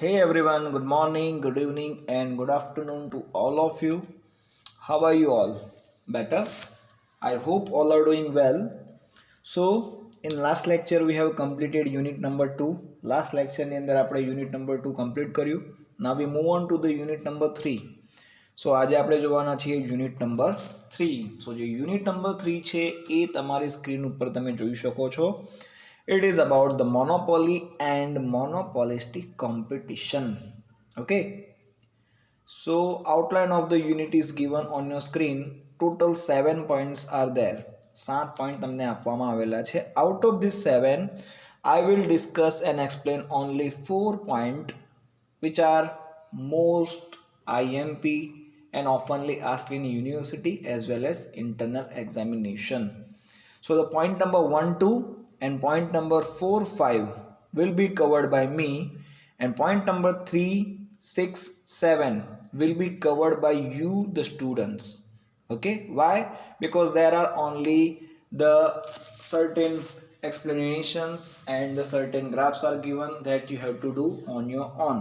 Hey everyone, good morning, good evening, and good afternoon to all of you. How are you all? Better? I hope all are doing well. So, in last lecture, we have completed unit number 2. Last lecture ની અંદર આપણે unit number 2 complete કર્યું. Now we move on to the unit number 3. સો આજે આપણે જોવાના છીએ unit number 3. સો જે unit number 3 છે એ તમારી સ્ક્રીન ઉપર તમે જોઈ શકો છો. It is about the monopoly and monopolistic competition. Okay. So outline of the unit is given on your screen. Total 7 points are there. 7 point તમને આપવામાં આવેલા છે. Out of these 7, I will discuss and explain only 4 points which are most IMP and oftenly asked in university as well as internal examination. So the point number 1, 2 and point number 4, 5 will be covered by me, and point number 3, 6, 7 will be covered by you, the students. Okay, why? Because there are only the certain explanations and the certain graphs are given that you have to do on your own.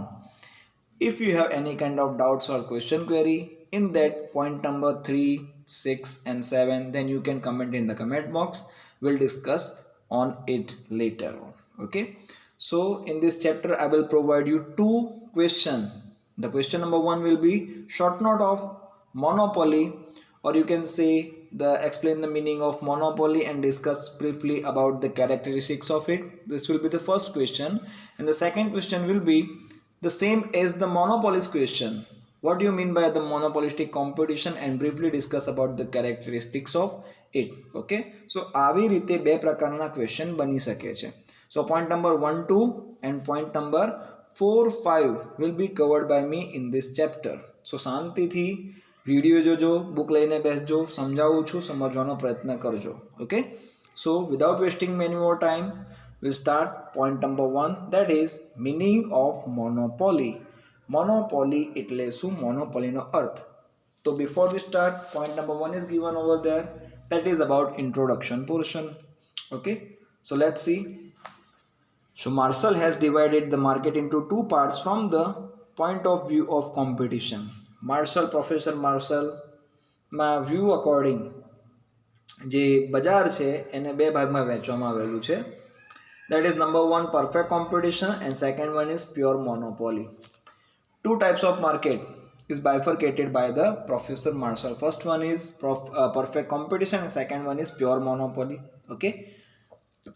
If you have any kind of doubts or question query in that point number 3, 6 and 7, then you can comment in the comment box. We'll discuss on it later on. Okay, so in this chapter I will provide you two questions. The question number 1 will be short note of monopoly, or you can say the explain the meaning of monopoly and discuss briefly about the characteristics of it. This will be the first question, and the second question will be the same as the monopolist question. What do you mean by the monopolistic competition, and briefly discuss about the characteristics of it. Okay, so આવી રીતે બે પ્રકારના question બની શકે છે. So point number 1, 2 and point number 4, 5 will be covered by me in this chapter. So શાંતિથી video જોજો, book લઈને બેસજો, સમજાવું છું, સમજવાનો પ્રયત્ન કરજો. Okay, so without wasting many more time, we'll start point number 1, that is meaning of monopoly. Monopoly એટલે શું? Monopoly no earth. So before we start, point number 1 is given over there, that is about introduction portion. Okay, so let's see. So Marshall has divided the market into two parts from the point of view of competition. Marshall, Professor Marshall માં view according જે બજાર છે એને બે ભાગમાં વહેંચવામાં આવેલું છે. That is number 1 perfect competition and second one is pure monopoly. Two types of market is bifurcated by the Professor Marshall. First one is perfect competition and second one is pure monopoly. Okay,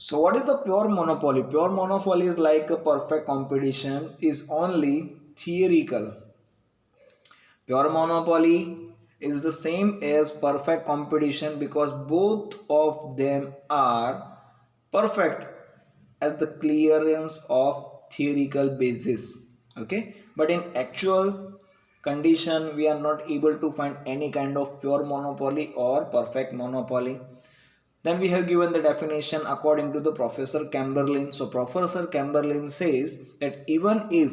so what is the pure monopoly? Pure monopoly is like a perfect competition, is only theoretical. Pure monopoly is the same as perfect competition because both of them are perfect as the clearance of theoretical basis. Okay, but in actual condition we are not able to find any kind of pure monopoly or perfect monopoly. Then we have given the definition according to the Professor Chamberlain. So Professor Chamberlain says that even if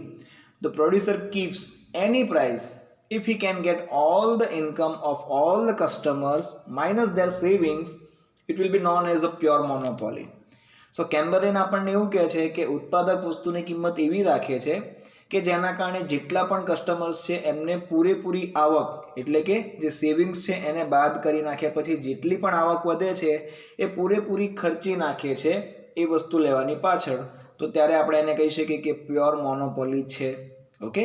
the producer keeps any price, if he can get all the income of all the customers minus their savings, it will be known as a pure monopoly. So Chamberlain આપણને એવું કહે છે કે ઉત્પાદક વસ્તુની કિંમત એવી રાખે છે કે જેના કારણે જેટલા પણ કસ્ટમર્સ છે એમને પૂરેપૂરી આવક એટલે કે જે સેવિંગ્સ છે એને બાદ કરી નાખ્યા પછી જેટલી પણ આવક વધે છે એ પૂરેપૂરી ખર્ચી નાખે છે એ વસ્તુ લેવાની પાછળ. તો ત્યારે આપણે એને કહી શકીએ કે પ્યોર મોનોપોલી છે. ઓકે,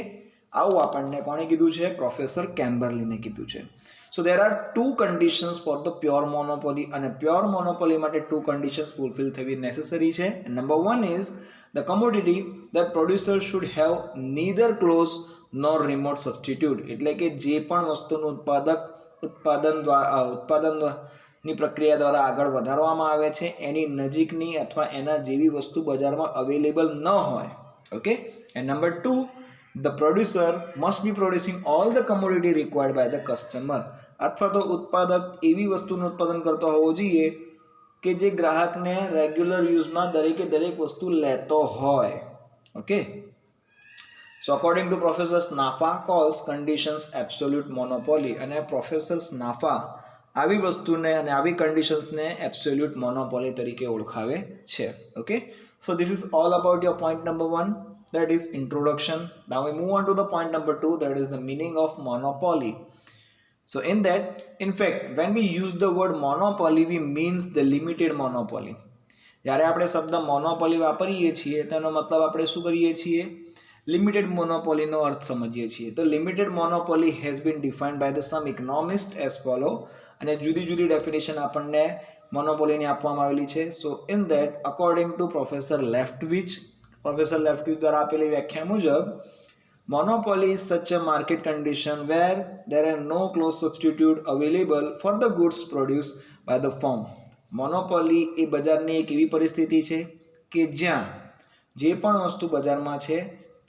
આવું આપણને કોણે કીધું છે? પ્રોફેસર કેમ્બરલીને કીધું છે. So there are two conditions for the pure monopoly, and a pure monopoly માટે two conditions fulfill થવી necessary છે. And number 1 is the commodity that producer should have neither close nor remote substitute. એટલે કે જે પણ વસ્તુનું ઉત્પાદનની પ્રક્રિયા દ્વારા આગળ વધારવામાં આવે છે એની નજીકની અથવા એના જેવી વસ્તુ બજારમાં અવેલેબલ ન હોય. Okay, and number 2, the producer must be producing all the commodity required by the customer. અથવા તો ઉત્પાદક એવી વસ્તુનું ઉત્પાદન કરતો હોવો જોઈએ કે જે ગ્રાહકને રેગ્યુલર યુઝમાં દરેકે દરેક વસ્તુ લેતો હોય. Okay, so according to professor Sraffa calls conditions absolute monopoly, અને પ્રોફેસર સ્નાફા આવી વસ્તુને અને આવી કન્ડિશન્સને એબ્સોલ્યુટ મોનોપોલી તરીકે ઓળખાવે છે. Okay, so this is all about your point number 1. that is introduction. Now we move on to the point number 2, that is the meaning of monopoly. So in that, in fact, when we use the word monopoly, we means the limited monopoly. જ્યારે આપણે શબ્દ monopoly વાપરીએ છીએ તેનો મતલબ આપણે શું કરીએ છીએ? લિમિટેડ મોનોપોલીનો અર્થ સમજીએ છીએ. તો limited monopoly has been defined by the some economist as follow. અને જુદી જુદી ડેફિનેશન આપણને મોનોપોલીની આપવામાં આવેલી છે. So in that according to professor Leftwich દ્વારા આપેલી વ્યાખ્યા મુજબ, monopoly is such a market condition where there are no close substitute available for the goods produced by the firm. Monopoly એ બજારની એક એવી પરિસ્થિતિ છે કે જ્યાં જે પણ વસ્તુ બજારમાં છે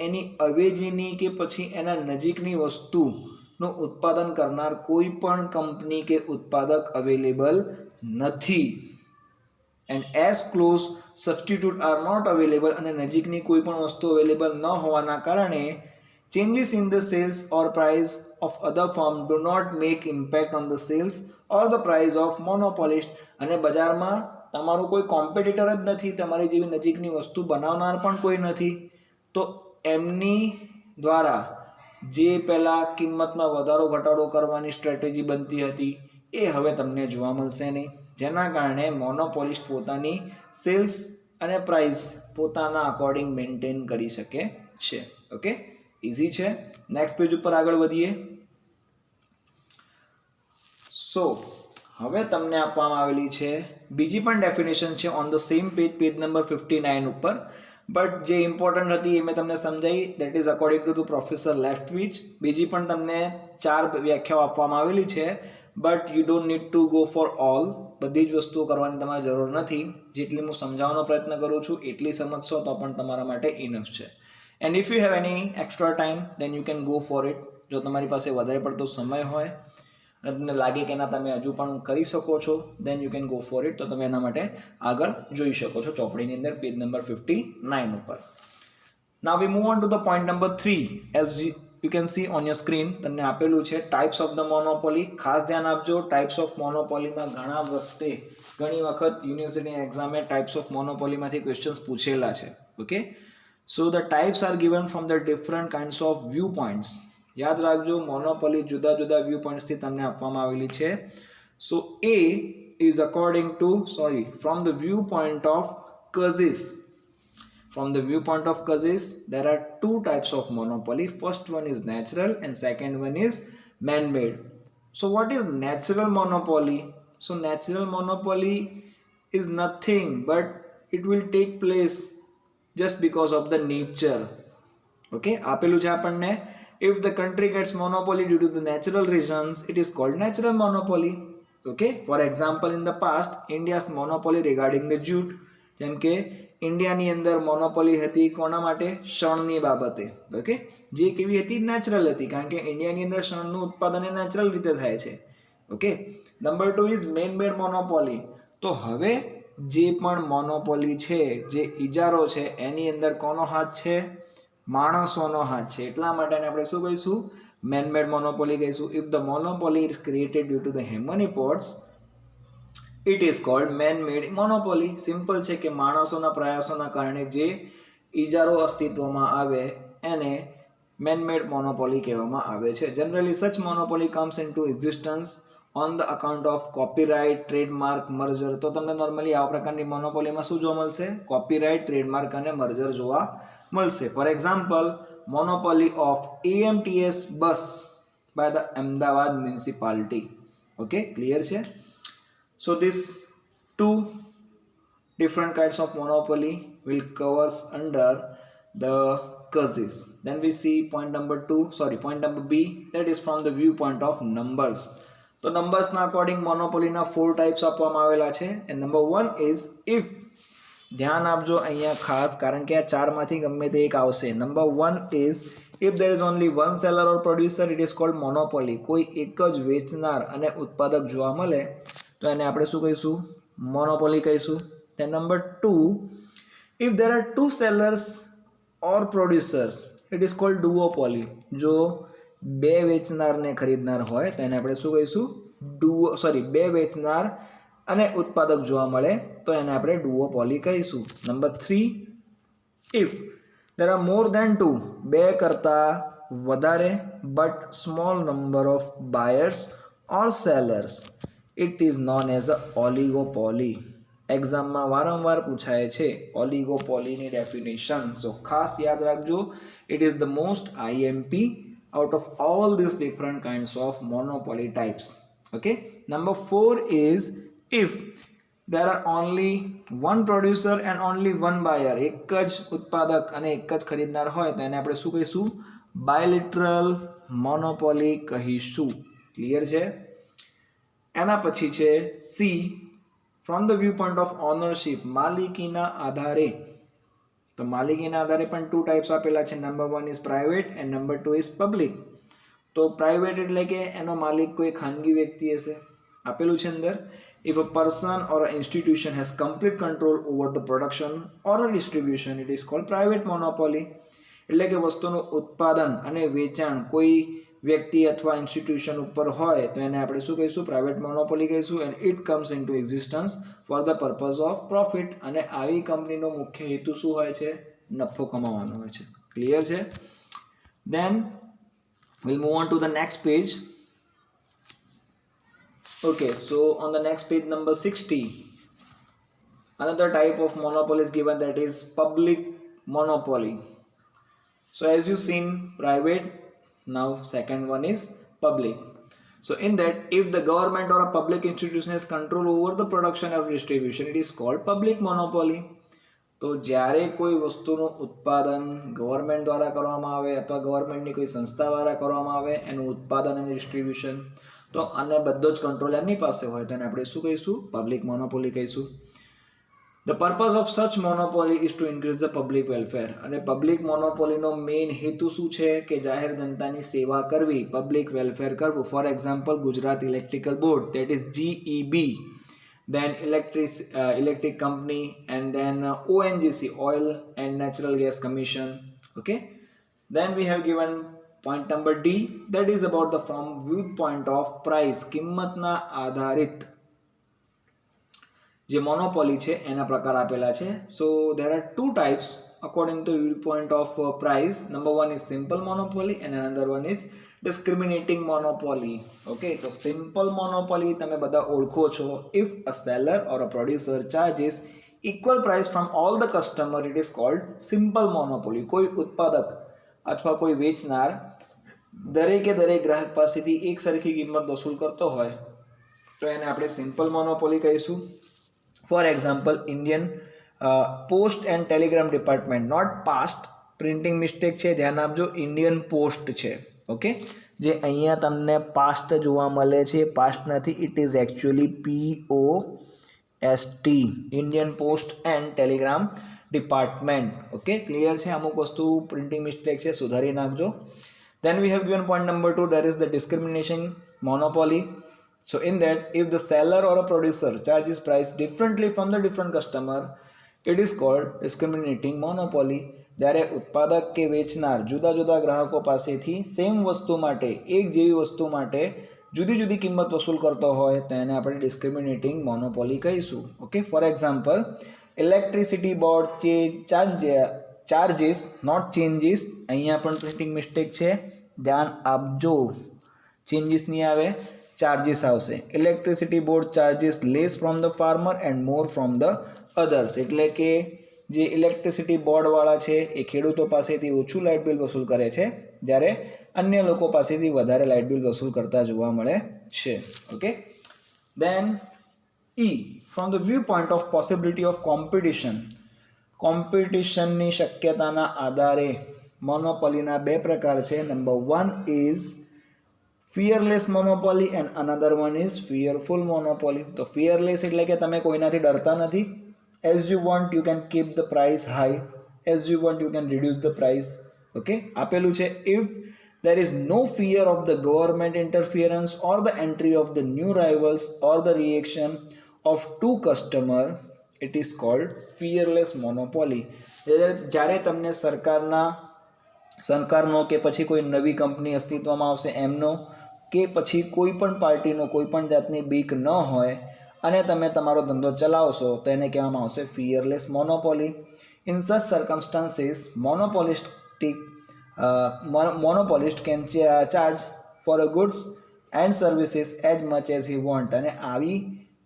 એની અવેજીની કે પછી એના નજીકની વસ્તુનું ઉત્પાદન કરનાર કોઈ પણ કંપની કે ઉત્પાદક અવેલેબલ નથી. And as close substitute are not available, અને નજીકની કોઈ પણ વસ્તુ અવેલેબલ ન હોવાના કારણે changes in the sales or price of other firm do not make impact on the sales or the price of monopolist. અને બજારમાં તમારું કોઈ કોમ્પિટિટર જ નથી, તમારી જેવી નજીકની વસ્તુ બનાવનાર પણ કોઈ નથી, તો એમની દ્વારા જે પહેલા કિંમતમાં વધારો ઘટાડો કરવાની સ્ટ્રેટેજી બનતી હતી એ હવે તમને જોવા મળશે નહીં, જેના કારણે મોનોપોલિસ્ટ પોતાની સેલ્સ અને પ્રાઇસ પોતાના અકોર્ડિંગ મેન્ટેન કરી શકે છે. ઓકે, ઇઝી છે. નેક્સ્ટ પેજ ઉપર આગળ વધીએ. સો હવે તમને આપવામાં આવેલી છે બીજી પણ ડેફિનેશન છે on the same page number 59 ઉપર. બટ જે ઇમ્પોર્ટન્ટ હતી એ મેં તમને સમજાવી, that is according to professor Leftwich. બીજી પણ તમને 4 વ્યાખ્યાઓ આપવામાં આવેલી છે, but you don't need to go for all. બધી જ વસ્તુઓ કરવાની તમારે જરૂર નથી. જેટલી હું સમજાવવાનો પ્રયત્ન કરું છું એટલી સમજશો તો પણ તમારા માટે ઇનફ છે. And if you have any extra time then you can go for it. જો તમારી પાસે વધારે પડતો સમય હોય અને તમને લાગે કે ના તમે હજુ પણ કરી શકો છો, then you can go for it. તો તમે એના માટે આગળ જોઈ શકો છો ચોપડીની અંદર પેજ નંબર 59 ઉપર. Now we move on to the point number 3. As you can see on your screen તમને આપેલું છે ટાઈપ્સ ઓફ ધ મોનોપોલી. ખાસ ધ્યાન આપજો, ટાઈપ્સ ઓફ મોનોપોલીમાં ઘણી વખત યુનિવર્સિટી એક્ઝામે ટાઈપ્સ ઓફ મોનોપોલીમાંથી ક્વેશ્ચન્સ પૂછેલા છે. Okay, so the types R given from the different kinds of view points. યાદ રાખજો, મોનોપોલી જુદા જુદા વ્યૂ પોઈન્ટ્સથી તમને આપવામાં આવેલી છે. સો એ is according to from the viewpoint of causes. From the viewpoint of causes, there are 2 types of monopoly. First one is natural and second one is man-made. So what is natural monopoly? So natural monopoly is nothing but it will take place just because of the nature. Okay, આપેલું છે આપણને, if the country gets monopoly due to the natural reasons, it is called natural monopoly. Okay, for example, in the past India's monopoly regarding the jute, જેમ કે ઇન્ડિયાની અંદર monopoly હતી કોના માટે? શણની બાબતે. ઓકે, જે કેવી હતી? નેચરલ હતી, કારણ કે ઇન્ડિયાની અંદર શણનું ઉત્પાદન એ નેચરલ રીતે થાય છે. Okay, number 2 is main made monopoly. તો હવે જે પણ મોનોપોલી છે, જે ઇજારો છે, એની અંદર કોનો હાથ છે? માણસોનો હાથ છે. એટલા માટે આપણે શું કહીશું? man-made monopoly કહીશું. If the monopoly is created due to the human efforts, it is called man-made monopoly. Simple છે કે માણસોના પ્રયાસોના કારણે જે ઇજારો અસ્તિત્વમાં આવે એને man-made monopoly કહેવામાં આવે છે. Generally such monopoly comes into existence on the account of copyright, trademark, merger. તો તમને નોર્મલી આવા પ્રકારની મોનોપોલીમાં શું જોવા મળશે? કોપીરાઇટ, ટ્રેડમાર્ક અને મર્જર જોવા મળશે. For example, monopoly of AMTS bus by the Ahmedabad municipality. Okay, clear છે? So this 2 different kinds of monopoly will covers under the causes. Then we see point number B, that is from the viewpoint of numbers. તો નંબર્સના according મોનોપોલીના 4 types આપવામાં આવેલા છે. And number 1 is if. ધ્યાન આપજો અહીંયા ખાસ, કારણ કે આ 4 માંથી ગમે તે એક આવશે. Number 1 is if there is only one seller or producer, it is called monopoly. કોઈ એક જ વેચનાર અને ઉત્પાદક જોવા મળે તો એને આપણે શું કહીશું? મોનોપોલી કહીશું. then number 2, if there are 2 sellers or producers, it is called duopoly. જો 2 વેચનાર ને ખરીદનાર હોય તો એને આપણે શું કહીશું? બે વેચનાર અને ઉત્પાદક જોવા મળે તો એને આપણે duopoly કહીશું. Number 3, if there are more than two, બે કરતા વધારે, but small number of buyers or sellers, it is known as a oligopoly. એક્ઝામમાં વારંવાર પૂછાય છે ઓલિગોપોલીની ડેફિનેશન. સો ખાસ યાદ રાખજો, it is the most IMP out of all these different kinds of monopoly types. Okay, number 4 is if there are only one producer and only one buyer, એક જ ઉત્પાદક અને એક જ ખરીદનાર હોય તો એને આપણે શું કહીશું? બાયલેટરલ મોનોપોલી કહીશું. ક્લિયર છે? એના પછી છે C, from the view point of ownership, માલિકીના આધારે. તો માલિકીના આધારે પણ ટુ ટાઈપ્સ આપેલા છે. Number 1 is private and number 2 is public. તો પ્રાઇવેટ એટલે કે એનો માલિક કોઈ ખાનગી વ્યક્તિ હશે, આપેલું છે અંદર. If a person or an institution has complete control over the production or the distribution, it is called private monopoly. એટલે કે વસ્તુનું ઉત્પાદન અને વેચાણ કોઈ વ્યક્તિ અથવા ઇન્સ્ટિટ્યુશન ઉપર હોય તો એને આપણે શું કહીશું? પ્રાઇવેટ મોનોપોલી કહીશું. And it comes into existence for the purpose of profit. અને આવી કંપનીનો મુખ્ય હેતુ શું હોય છે? નફો કમાવાનો હોય છે. ક્લિયર છે? દેન we'll move on to the next page. Okay, so on the next page, number 60, another type of monopoly is given, that is public monopoly. So as you seen private, now second one is public. So in that, if the government or a public institution has control over the production or distribution, it is called public monopoly. તો જ્યારે કોઈ વસ્તુનું ઉત્પાદન government દ્વારા કરવામાં આવે અથવા ગવર્મેન્ટની કોઈ સંસ્થા દ્વારા કરવામાં આવે, એનું ઉત્પાદન અને ડિસ્ટ્રીબ્યુશન, તો આને બધો જ કંટ્રોલ એમની પાસે હોય તો એને આપણે શું કહીશું? પબ્લિક મોનોપોલી કહીશું. ધ પર્પઝ ઓફ સચ monopoly is two increase the public welfare. અને પબ્લિક મોનોપોલીનો મેઇન હેતુ શું છે? કે જાહેર જનતાની સેવા કરવી, પબ્લિક વેલફેર કરવું. For example, Gujarat electrical board, that is GEB, then electric company, and then ONGC, Oil and Natural Gas Commission. Okay, then we have given point number D, that is about the from viewpoint of price, કિંમતના આધારિત જે monopoly છે એના પ્રકાર આપેલા છે. So there are two types according to viewpoint of price. Number 1 is simple monopoly and another one is discriminating monopoly. Okay, તો simple monopoly તમે બધા ઓળખો છો. If a seller or a producer charges equal price from all the customer, it is called simple monopoly. કોઈ ઉત્પાદક અથવા કોઈ વેચનાર દરેકે દરેક ગ્રાહક પાસેથી એક સરખી કિંમત વસૂલ કરતો હોય તો એને આપણે સિમ્પલ મોનોપોલી કહીશું. For example, Indian post and telegram department, not past, printing mistake છે, ધ્યાન આપજો, ઇન્ડિયન પોસ્ટ છે. ઓકે, જે અહીંયા તમને પાસ્ટ જોવા મળે છે, પાસ્ટ નથી, it is actually POST, Indian post and telegram department. Okay, clear છે? અમુક વસ્તુ પ્રિન્ટિંગ મિસ્ટેક છે, સુધારી નાખજો. Then we have given point number 2, that is the discrimination monopoly. So in that, if the seller or a producer charges price differently from the different customer, it is called discriminating monopoly. જ્યારે ઉત્પાદક કે વેચનાર જુદા જુદા ગ્રાહકો પાસેથી same વસ્તુ માટે, એક જેવી વસ્તુ માટે જુદી જુદી કિંમત વસૂલ કરતો હોય તો એને આપણે ડિસ્ક્રિમિનેટિંગ મોનોપોલી કહીશું. Okay, for example, electricity board charges, not changes, અહીંયા પણ પ્રિન્ટિંગ મિસ્ટેક છે, ધ્યાન આપજો, ચેન્જીસ નહીં આવે, ચાર્જીસ આવશે. Electricity board charges less from the farmer and more from the others. એટલે કે જે ઇલેક્ટ્રિસિટી બોર્ડવાળા છે એ ખેડૂતો પાસેથી ઓછું લાઇટ બિલ વસૂલ કરે છે, જ્યારે અન્ય લોકો પાસેથી વધારે લાઇટ બિલ વસૂલ કરતા જોવા મળે છે. Okay, then E, from the view point of possibility of competition, કોમ્પિટિશનની શક્યતાના આધારે મોનોપોલીના બે પ્રકાર છે. Number 1 is fearless monopoly and another one is fearful monopoly. તો ફિયરલેસ એટલે કે તમે કોઈનાથી ડરતા નથી. As you want, you can keep the price high. As you want, you can reduce the price. Okay, આપેલું છે, if there is no fear of the government interference or the entry of the new rivals or the reaction of two customer, it is called fearless monopoly. જ્યારે તમને સરકારનો કે પછી કોઈ નવી company અસ્તિત્વમાં આવશે એમનો કે પછી કોઈ પણ પાર્ટીનો કોઈ પણ જાતની બીક ન હોય અને તમે તમારો ધંધો ચલાવશો તો એને કહેવામાં આવશે fearless monopoly. In such circumstances, monopolist can charge for a goods and services as much as he want. અને આવી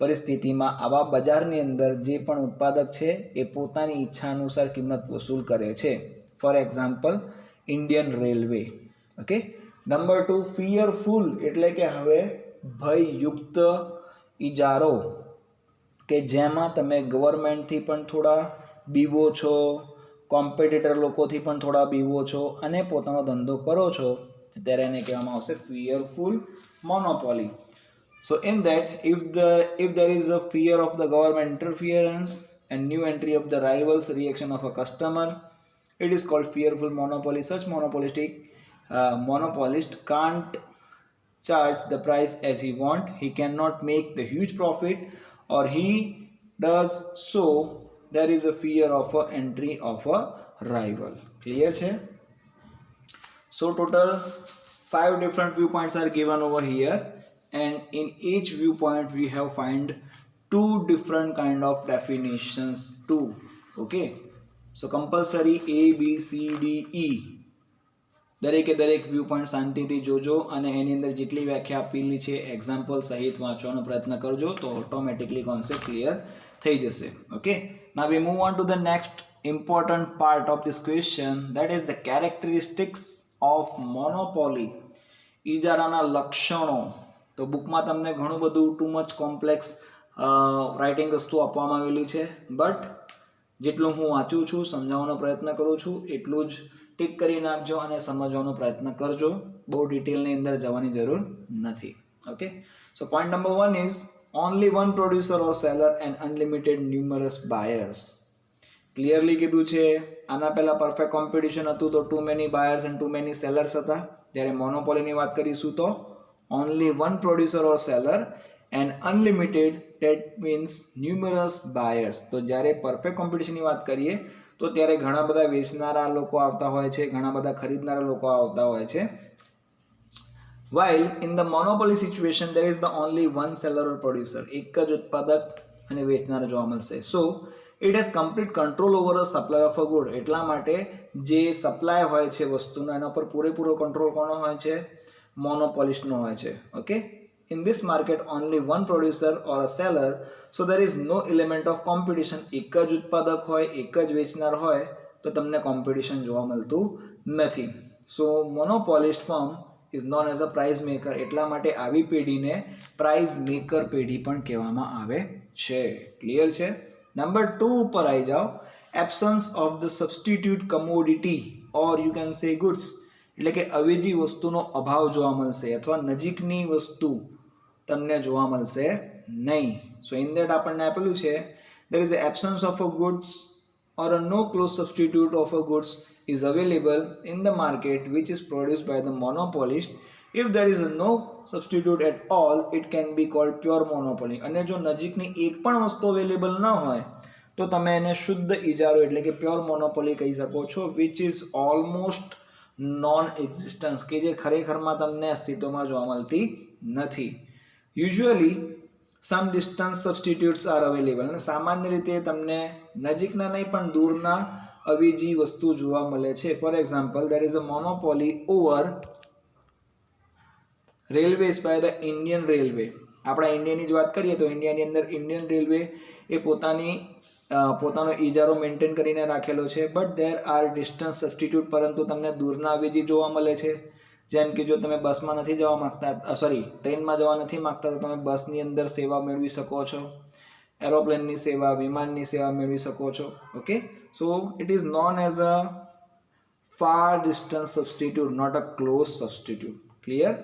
પરિસ્થિતિમાં આવા બજારની અંદર જે પણ ઉત્પાદક છે એ પોતાની ઈચ્છા અનુસાર કિંમત વસૂલ કરે છે. For example Indian railway. Okay. Number 2, fearful એટલે કે હવે ભયયુક્ત ઇજારો કે જેમાં તમે ગવર્મેન્ટથી પણ થોડા બીવો છો, કોમ્પિટિટર લોકોથી પણ થોડા બીવો છો અને પોતાનો ધંધો કરો છો, ત્યારે એને કહેવામાં આવશે fearful monopoly. So in that, if there is a fear of the government interference and new entry of the rivals reaction of a customer, it is called fearful monopoly. Such monopolist can't charge the price as he want. He cannot make the huge profit, or he does so there is a fear of a entry of a rival. Clear છે? So total 5 different viewpoints are given over here, and in each viewpoint we have find 2 different kind of definitions too. Okay, so compulsory A B C D E દરેકે દરેક view point શાંતિથી જોજો અને એની અંદર જેટલી વ્યાખ્યા આપેલી છે એક્ઝામ્પલ સહિત વાંચવાનો પ્રયત્ન કરજો તો ઓટોમેટિકલી કોન્સેપ્ટ ક્લિયર થઈ જશે. Okay, now we move on to the next important part of this question, that is the characteristics of monopoly. ઇજારાના લક્ષણો. તો બુકમાં તમને ઘણું બધું ટુ મચ કોમ્પ્લેક્સ રાઇટિંગ વસ્તુ આપવામાં આવેલી છે, બટ જેટલું હું વાંચું છું, સમજાવવાનો પ્રયત્ન કરું છું, એટલું જ ટીક કરી નાખજો અને સમજવાનો પ્રયત્ન કરજો. બહુ ડિટેલની અંદર જવાની જરૂર નથી. Okay, so point number 1 is only one producer or seller and unlimited numerous buyers. Clearly કીધું છે. આના પહેલા પરફેક્ટ કોમ્પિટિશન હતું તો too many buyers and too many sellers હતા. જ્યારે મોનોપોલીની વાત કરીશું તો only one producer or seller and unlimited, that means numerous buyers. તો જ્યારે પરફેક્ટ કોમ્પિટિશનની વાત કરીએ તો ત્યારે ઘણા બધા વેચનારા લોકો આવતા હોય છે, ઘણા બધા ખરીદનારા લોકો આવતા હોય છે. While in the monopoly situation there is the only one seller or producer. એક જ ઉત્પાદક અને વેચનાર જોવા મળશે. So it has complete control over a supply of a good. એટલા માટે જે સપ્લાય હોય છે વસ્તુનો એના પર પૂરેપૂરો કંટ્રોલ કોનો હોય છે? મોનોપોલિસ્ટનો હોય છે. Okay, in this market only one producer or a seller, so there is no element of competition. એક જ ઉત્પાદક હોય, એક જ વેચનાર હોય તો તમને કોમ્પિટિશન જોવા મળતું નથી. So monopolist firm is known as a price maker. એટલા માટે આવી પેઢીને પ્રાઇસ મેકર પેઢી પણ કહેવામાં આવે છે. ક્લિયર છે? નંબર 2 ઉપર આવી જાઓ. Absence of the substitute commodity or you can say goods. એટલે કે અવેજી વસ્તુનો અભાવ જોવા મળશે અથવા નજીકની વસ્તુ તમને જોવા મળશે નહીં. સો ઇન દેટ આપણને આપેલું છે there is a absence of a goods or a no close substitute of a goods is available in the market which is produced by the monopolist. If there is a no substitute at all, it can be called pure monopoly. અને જો નજીકની એક પણ વસ્તુ available ન હોય તો તમે એને શુદ્ધ ઇજારો એટલે કે પ્યોર મોનોપોલી કહી શકો છો, which is almost non existence, કે જે ખરેખરમાં તમને અસ્તિત્વમાં જોવા મળતી નથી. Usually some distance substitutes are available. અને સામાન્ય રીતે તમને નજીકના નહીં પણ દૂરના અવેજી વસ્તુ જોવા મળે છે. For example, there is a monopoly over railways by the Indian Railway. આપણા ઇન્ડિયાની જ વાત કરીએ તો ઇન્ડિયાની અંદર ઇન્ડિયન રેલવે એ પોતાનો ઇજારો મેન્ટેન કરીને રાખેલો છે. But there are distance substitute, પરંતુ તમને દૂરના અવેજી જોવા મળે છે. જેમ કે જો તમે બસમાં નથી જવા માંગતા, ટ્રેનમાં જવા નથી માંગતા તો તમે બસની અંદર સેવા મેળવી શકો છો, એરોપ્લેનની સેવા, વિમાનની સેવા મેળવી શકો છો. Okay, so it is known as a far distance substitute, not a close substitute. Clear?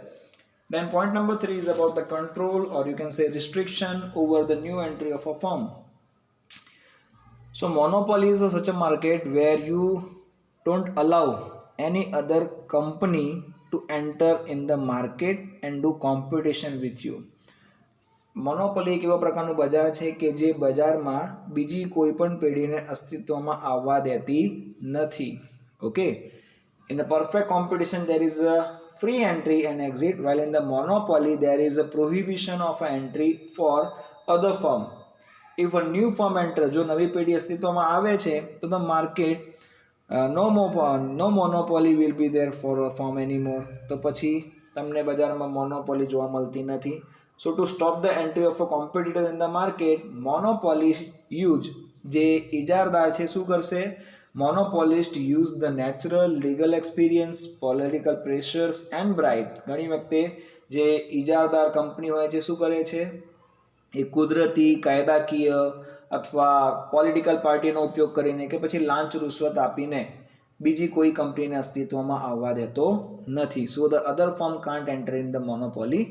Then point number 3 is about the control, or you can say restriction, over the new entry of a firm. So monopoly is such a market where you don't allow any other company to enter in the market and do competition with you. Monopoly એક એવા પ્રકારનું બજાર છે કે જે બજારમાં બીજી કોઈ પણ પેઢીને અસ્તિત્વમાં આવવા દેતી નથી. Okay, in a perfect competition there is a free entry and exit, while in the monopoly there is a prohibition of entry for other firm. If a new firm enter, જો નવી પેઢી અસ્તિત્વમાં આવે છે તો the market no monopoly will be there for a firm anymore, તો પછી તમને બજારમાં મોનોપોલી જોવા મળતી નથી. So to stop the entry of a competitor in the market, monopoly use, જે ઇજારદાર છે શું કરશે, monopolist use the natural legal experience, political pressures and bribe. ઘણી વખતે જે ઇજારદાર કંપની હોય છે શું કરે છે, એ કુદરતી, કાયદાકીય અથવા પોલિટિકલ પાર્ટીનો ઉપયોગ કરીને કે પછી લાંચ રૂશ્વત આપીને બીજી કોઈ કંપનીને અસ્તિત્વમાં આવવા દેતો નથી. So the other firm can't enter in the monopoly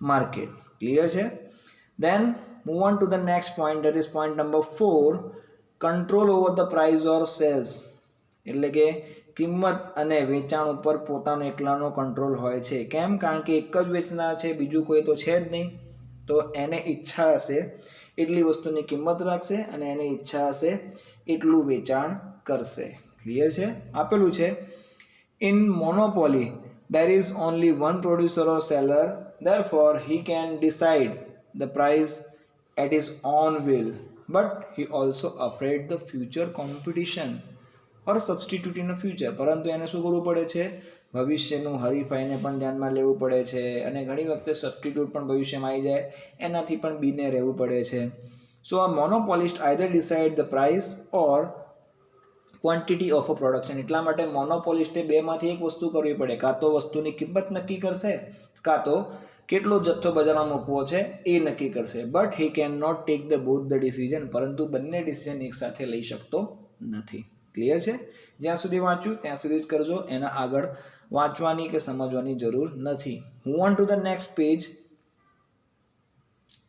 market. Clear છે? Then move on to the next point, that is point number 4, control over the price or sales. એટલે કે કિંમત અને વેચાણ ઉપર પોતાનો એકલાનો કંટ્રોલ હોય છે. કેમ? કારણ કે એક જ વેચનાર છે, બીજું કોઈ તો છે જ નહીં. તો એને ઈચ્છા હશે એટલી વસ્તુની કિંમત રાખશે અને એને ઈચ્છા હશે એટલું વેચાણ કરશે. ક્લિયર છે? આપેલું છે in monopoly there is only one producer or seller, therefore he can decide the price at his own will, but he also afraid the future competition or substitute in the future. પરંતુ એને શું કરવું પડે છે, ભવિષ્યનું હરીફાઈને પણ ધ્યાનમાં લેવું પડે છે અને ઘણી વખતે સબસ્ટિટ્યૂટ પણ ભવિષ્યમાં આવી જાય એનાથી પણ બીને રહેવું પડે છે. સો આ monopolist either decide the price or quantity of a production. એટલા માટે મોનોપોલિસ્ટે બેમાંથી એક વસ્તુ કરવી પડે, કાં તો વસ્તુની કિંમત નક્કી કરશે, કાં તો કેટલો જથ્થો બજારમાં મૂકવો છે એ નક્કી કરશે. But he can not take the both the decision, પરંતુ બંને ડિસિઝન એકસાથે લઈ શકતો નથી. ક્લિયર છે? જ્યાં સુધી વાંચ્યું ત્યાં સુધી જ કરજો, એના આગળ વાંચવાની કે સમજવાની જરૂર નથી. Move on to the next page.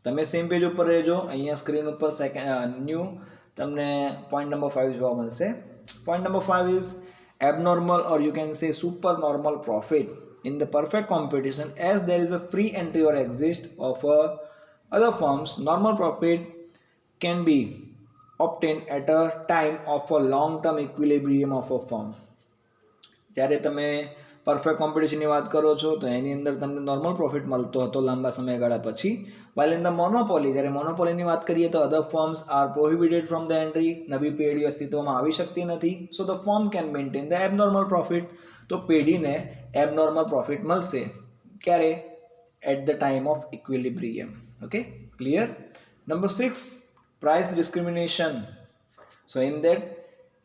તમે સેમ પેજ ઉપર રહેજો. અહીંયા સ્ક્રીન ઉપર ન્યૂ તમને પોઈન્ટ નંબર 5 જોવા મળશે. Point number 5 is abnormal, or you can say super normal profit in the perfect competition. As there is a free entry or exit of other firms, normal profit can be obtained at a time of a long-term equilibrium of a firm. જ્યારે તમે perfect કોમ્પિટિશનની વાત કરો છો તો એની અંદર તમને normal profit મળતો હતો લાંબા સમયગાળા પછી. while in the monopoly, જ્યારે મોનોપોલીની વાત કરીએ તો other firms are prohibited from the entry, નવી પેઢી અસ્તિત્વમાં આવી શકતી નથી. So the firm can maintain the abnormal profit, તો પેઢીને એબનોર્મલ પ્રોફિટ મળશે. ક્યારે? At the time of equilibrium. Okay, clear? Number 6, price discrimination. So in that,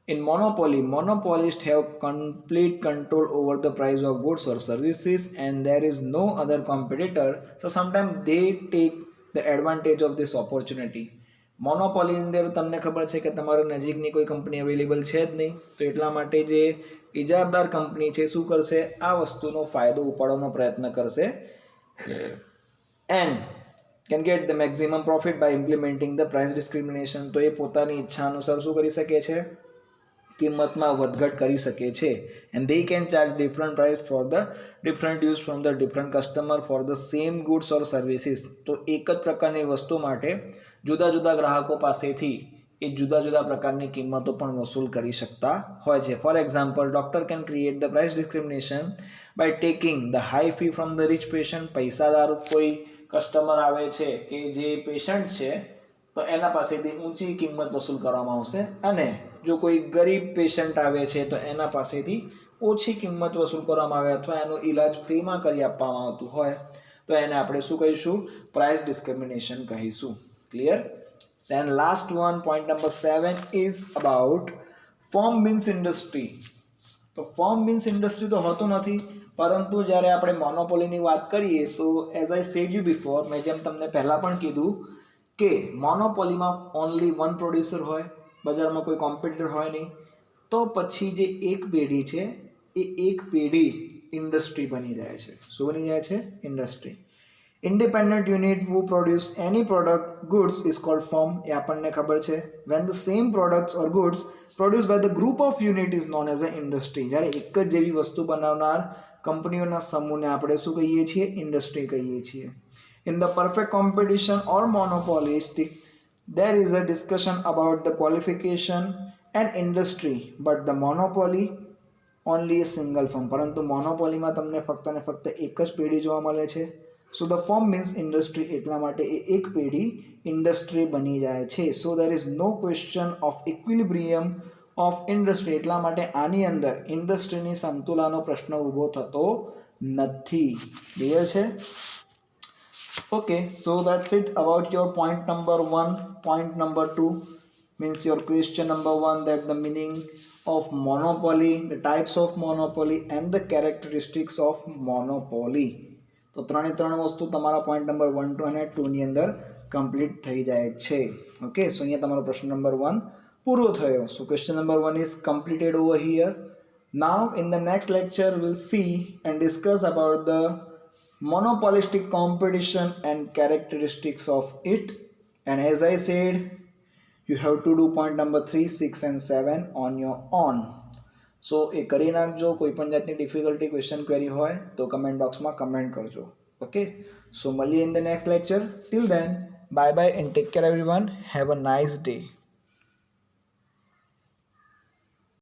in monopoly, monopolists have complete control over the price of goods or services and there is no other competitor. So sometimes they take the advantage of this opportunity. Monopoly અંદર તમને ખબર છે કે તમારા નજીકની કોઈ company available છે જ નહીં, તો એટલા માટે જે ઇજારદાર કંપની છે શું કરશે, આ વસ્તુનો ફાયદો ઉપાડવાનો પ્રયત્ન કરશે and can get the maximum profit by implementing the price discrimination. તો એ પોતાની ઈચ્છા અનુસાર શું કરી શકે છે, કિંમતમાં વધઘટ કરી શકે છે. and they can charge different price for the different use from the different customer for the same goods or services. તો એક જ પ્રકારની વસ્તુ માટે જુદા જુદા ગ્રાહકો પાસેથી એ જુદા જુદા પ્રકારની કિંમતો પણ વસૂલ કરી શકતા હોય છે. For example, doctor can create the price discrimination by taking the high fee from the rich patient. પૈસાદાર કોઈ કસ્ટમર આવે છે કે જે પેશન્ટ છે તો એના પાસેથી ઊંચી કિંમત વસૂલ કરવામાં આવશે અને જો કોઈ ગરીબ પેશન્ટ આવે છે તો એના પાસેથી ઓછી કિંમત વસૂલ કરવામાં આવે અથવા એનો ઈલાજ ફ્રીમાં કરી આપવામાં આવતું હોય તો એને આપણે શું કહીશું, પ્રાઇસ ડિસ્ક્રિમિનેશન કહીશું. Clear? Then last one, point number 7 is about firm means industry. તો ફર્મ મીન્સ ઇન્ડસ્ટ્રી તો હોતું નથી, પરંતુ જ્યારે આપણે મોનોપોલીની વાત કરીએ તો as I said you before, મેં જેમ તમને પહેલાં પણ કીધું કે મોનોપોલીમાં ઓનલી વન પ્રોડ્યુસર હોય, બજારમાં કોઈ કોમ્પિટિટર હોય નહીં, તો પછી જે એક પેઢી છે એ એક પેઢી ઇન્ડસ્ટ્રી બની જાય છે. શું બની જાય છે? Industry. independent unit who produce any product goods is called firm. એ આપણને ખબર છે. when the same products or goods produced by the group of unit is known as an industry. જ્યારે એક જ જેવી વસ્તુ બનાવનાર કંપનીઓના સમૂહને આપણે શું કહીએ છીએ? ઇન્ડસ્ટ્રી કહીએ છીએ. in the perfect competition or monopolistic, there is a discussion about the qualification and industry, but the monopoly only a single firm. પરંતુ મોનોપોલીમાં તમને ફક્ત ને ફક્ત એક જ પેઢી જોવા મળે છે so the firm means industry, એટલા માટે એ એક પેઢી ઇન્ડસ્ટ્રી બની જાય છે. So there is no question of equilibrium of industry, એટલા માટે આની અંદર ઇન્ડસ્ટ્રીની સમતુલાનો પ્રશ્ન ઊભો થતો નથી. ક્લિયર છે? Okay, so that's it about your point number 1. Point number 2 means your question number 1, that the meaning of monopoly, the types of monopoly and the characteristics of monopoly. તો ત્રણે ત્રણ વસ્તુ તમારા પોઈન્ટ નંબર 1, 2 અને 2 ની અંદર complete થઈ જાય છે. ઓકે, સો અહીંયા તમારો પ્રશ્ન નંબર 1 પૂરો થયો. સો question number 1 is completed over here. Now in the next lecture we'll see and discuss about the monopolistic competition and characteristics of it. And as I said, you have to do point number 3, 6 and 7 on your own. સો એ કરી નાખજો. કોઈ પણ જાતની difficulty question query હોય તો comment બોક્સમાં comment કરજો. Okay, so મળીએ in the next lecture. Till then, bye bye and take care everyone. Have a nice day.